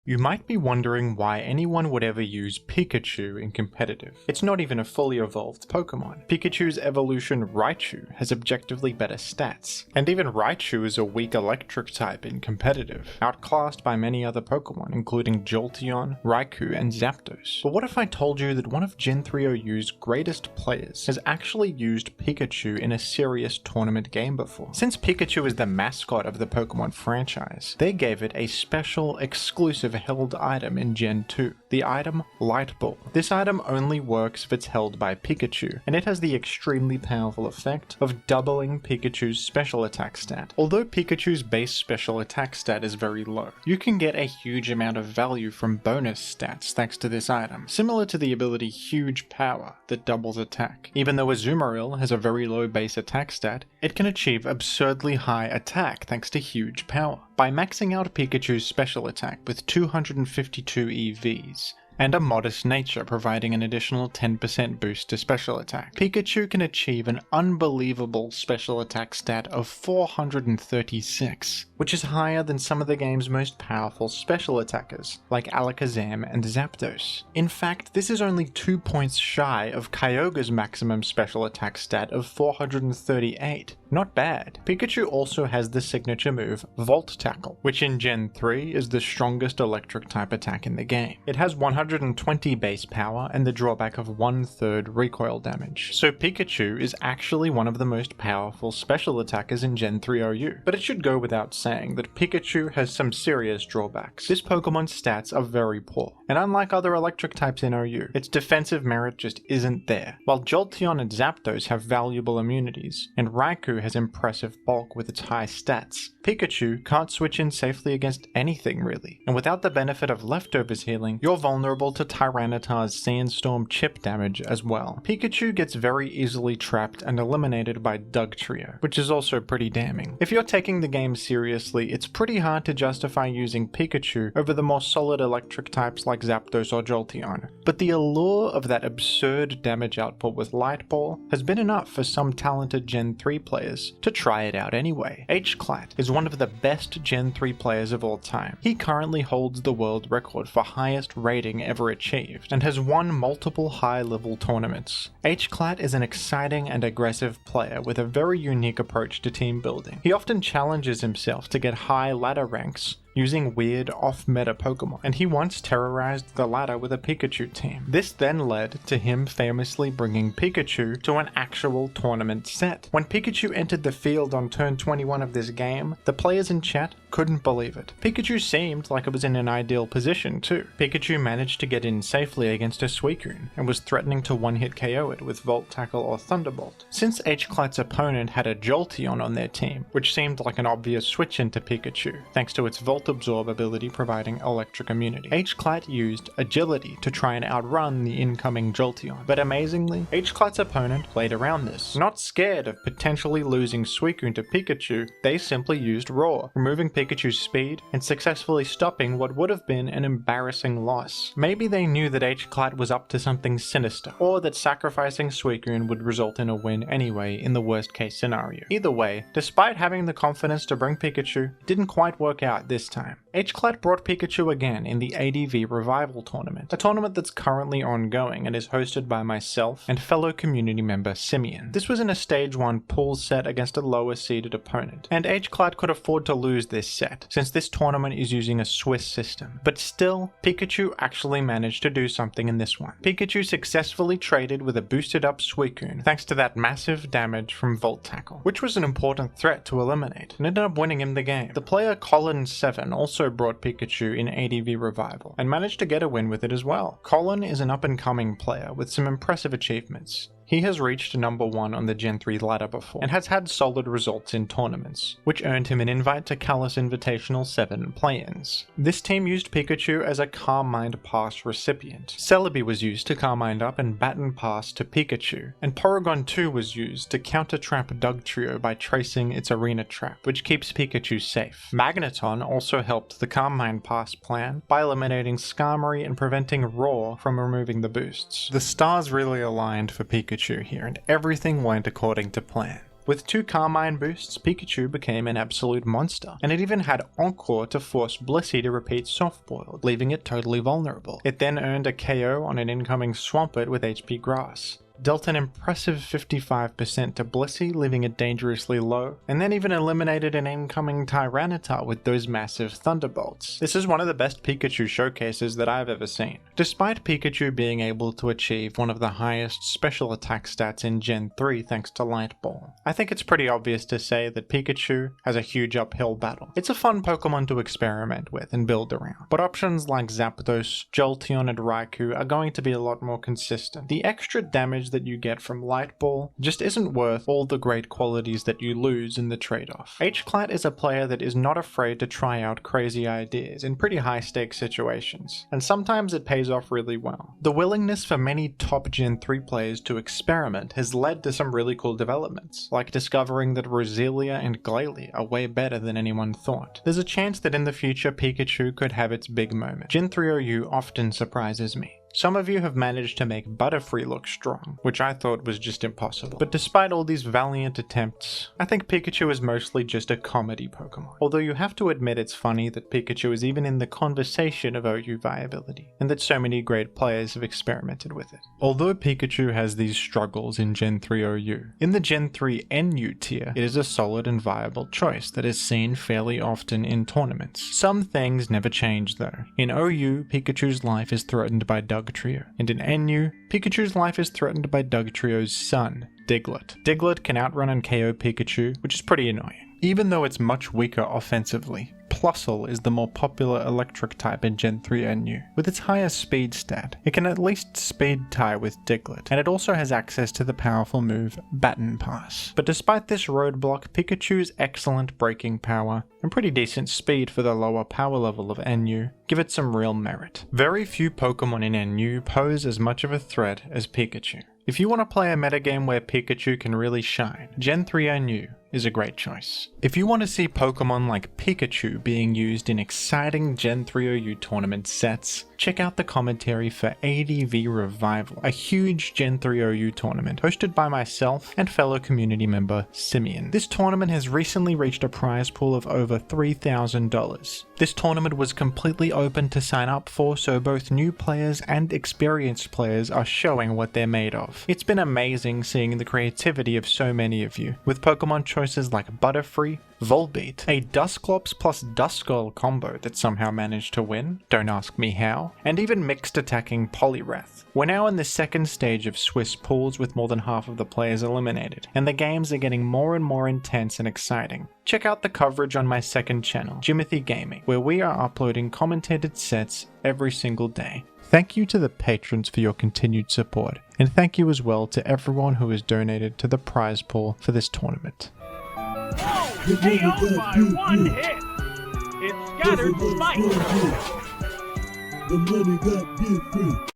You might be wondering why anyone would ever use Pikachu in competitive. It's not even a fully evolved Pokemon. Pikachu's evolution Raichu has objectively better stats, and even Raichu is a weak electric type in competitive, outclassed by many other Pokemon including Jolteon, Raikou, and Zapdos. But what if I told you that one of Gen 3 OU's greatest players has actually used Pikachu in a serious tournament game before? Since Pikachu is the mascot of the Pokemon franchise, they gave it a special, exclusive held item in Gen 2, the item Light Ball. This item only works if it's held by Pikachu, and it has the extremely powerful effect of doubling Pikachu's special attack stat. Although Pikachu's base special attack stat is very low, you can get a huge amount of value from bonus stats thanks to this item, similar to the ability Huge Power that doubles attack. Even though Azumarill has a very low base attack stat, it can achieve absurdly high attack thanks to Huge Power. By maxing out Pikachu's special attack with 252 EVs, and a modest nature providing an additional 10% boost to special attack, Pikachu can achieve an unbelievable special attack stat of 436, which is higher than some of the game's most powerful special attackers, like Alakazam and Zapdos. In fact, this is only 2 points shy of Kyogre's maximum special attack stat of 438. Not bad. Pikachu also has the signature move Volt Tackle, which in Gen 3 is the strongest electric type attack in the game. It has 120 base power and the drawback of 1/3 recoil damage, so Pikachu is actually one of the most powerful special attackers in Gen 3 OU. But it should go without saying that Pikachu has some serious drawbacks. This Pokemon's stats are very poor, and unlike other electric types in OU, its defensive merit just isn't there. While Jolteon and Zapdos have valuable immunities, and Raikou has impressive bulk with its high stats, Pikachu can't switch in safely against anything really, and without the benefit of leftovers healing, you're vulnerable to Tyranitar's Sandstorm chip damage as well. Pikachu gets very easily trapped and eliminated by Dugtrio, which is also pretty damning. If you're taking the game seriously, it's pretty hard to justify using Pikachu over the more solid electric types like Zapdos or Jolteon, but the allure of that absurd damage output with Light Ball has been enough for some talented Gen 3 players to try it out anyway. H-Clat is one of the best Gen 3 players of all time. He currently holds the world record for highest rating ever achieved, and has won multiple high-level tournaments. H-Clat is an exciting and aggressive player with a very unique approach to team building. He often challenges himself to get high ladder ranks using weird off-meta Pokemon, and he once terrorized the ladder with a Pikachu team. This then led to him famously bringing Pikachu to an actual tournament set. When Pikachu entered the field on turn 21 of this game, the players in chat couldn't believe it. Pikachu seemed like it was in an ideal position too. Pikachu managed to get in safely against a Suicune, and was threatening to one-hit KO it with Volt Tackle or Thunderbolt. Since H-Clat's opponent had a Jolteon on their team, which seemed like an obvious switch into Pikachu, thanks to its Volt Absorb ability providing electric immunity, H-Clat used Agility to try and outrun the incoming Jolteon, but amazingly, H-Clat's opponent played around this. Not scared of potentially losing Suicune to Pikachu, they simply used Roar, removing Pikachu's speed and successfully stopping what would have been an embarrassing loss. Maybe they knew that H-Clat was up to something sinister, or that sacrificing Suicune would result in a win anyway in the worst case scenario. Either way, despite having the confidence to bring Pikachu, it didn't quite work out this time. H-Clat brought Pikachu again in the ADV Revival Tournament, a tournament that's currently ongoing and is hosted by myself and fellow community member Simeon. This was in a Stage 1 pool set against a lower seeded opponent, and H-Clat could afford to lose this set, since this tournament is using a Swiss system. But still, Pikachu actually managed to do something in this one. Pikachu successfully traded with a boosted up Suicune, thanks to that massive damage from Volt Tackle, which was an important threat to eliminate, and ended up winning him the game. The player Colin7 also brought Pikachu in ADV Revival, and managed to get a win with it as well. Colin is an up-and-coming player with some impressive achievements. He has reached number 1 on the Gen 3 ladder before, and has had solid results in tournaments, which earned him an invite to Kalos Invitational 7 play-ins. This team used Pikachu as a Calm Mind Pass recipient. Celebi was used to Calm Mind up and Baton Pass to Pikachu, and Porygon 2 was used to counter-trap Dugtrio by tracing its Arena Trap, which keeps Pikachu safe. Magneton also helped the Calm Mind Pass plan by eliminating Skarmory and preventing Roar from removing the boosts. The stars really aligned for Pikachu here, and everything went according to plan. With 2 Carmine boosts, Pikachu became an absolute monster, and it even had Encore to force Blissey to repeat soft-boiled, leaving it totally vulnerable. It then earned a KO on an incoming Swampert with HP Grass, dealt an impressive 55% to Blissey, leaving it dangerously low, and then even eliminated an incoming Tyranitar with those massive Thunderbolts. This is one of the best Pikachu showcases that I've ever seen. Despite Pikachu being able to achieve one of the highest special attack stats in Gen 3 thanks to Light Ball, I think it's pretty obvious to say that Pikachu has a huge uphill battle. It's a fun Pokemon to experiment with and build around, but options like Zapdos, Jolteon, and Raikou are going to be a lot more consistent. The extra damage that you get from Light Ball just isn't worth all the great qualities that you lose in the trade-off. H-Clat is a player that is not afraid to try out crazy ideas in pretty high-stakes situations, and sometimes it pays off really well. The willingness for many top Gen 3 players to experiment has led to some really cool developments, like discovering that Roselia and Glalie are way better than anyone thought. There's a chance that in the future Pikachu could have its big moment. Gen 3 OU often surprises me. Some of you have managed to make Butterfree look strong, which I thought was just impossible. But despite all these valiant attempts, I think Pikachu is mostly just a comedy Pokemon. Although you have to admit it's funny that Pikachu is even in the conversation of OU viability, and that so many great players have experimented with it. Although Pikachu has these struggles in Gen 3 OU, in the Gen 3 NU tier, it is a solid and viable choice that is seen fairly often in tournaments. Some things never change though. In OU, Pikachu's life is threatened by Dugtrio, and in NU, Pikachu's life is threatened by Dugtrio's son, Diglett. Diglett can outrun and KO Pikachu, which is pretty annoying. Even though it's much weaker offensively, Plusle is the more popular electric type in Gen 3 NU. With its higher speed stat, it can at least speed tie with Diglett, and it also has access to the powerful move Baton Pass. But despite this roadblock, Pikachu's excellent breaking power and pretty decent speed for the lower power level of NU give it some real merit. Very few Pokemon in NU pose as much of a threat as Pikachu. If you want to play a metagame where Pikachu can really shine, Gen 3 NU is a great choice. If you want to see Pokemon like Pikachu being used in exciting Gen 3 OU tournament sets, check out the commentary for ADV Revival, a huge Gen 3 OU tournament hosted by myself and fellow community member Simeon. This tournament has recently reached a prize pool of over $3,000. This tournament was completely open to sign up for, so both new players and experienced players are showing what they're made of. It's been amazing seeing the creativity of so many of you, with Pokemon choices like Butterfree, Volbeat, a Dusclops plus Duskull combo that somehow managed to win, don't ask me how, and even mixed attacking Poliwrath. We're now in the second stage of Swiss pools with more than half of the players eliminated, and the games are getting more and more intense and exciting. Check out the coverage on my second channel, Jimothy Gaming, where we are uploading commentated sets every single day. Thank you to the patrons for your continued support, and thank you as well to everyone who has donated to the prize pool for this tournament. KO by one hit! It scattered spikes! The money got different.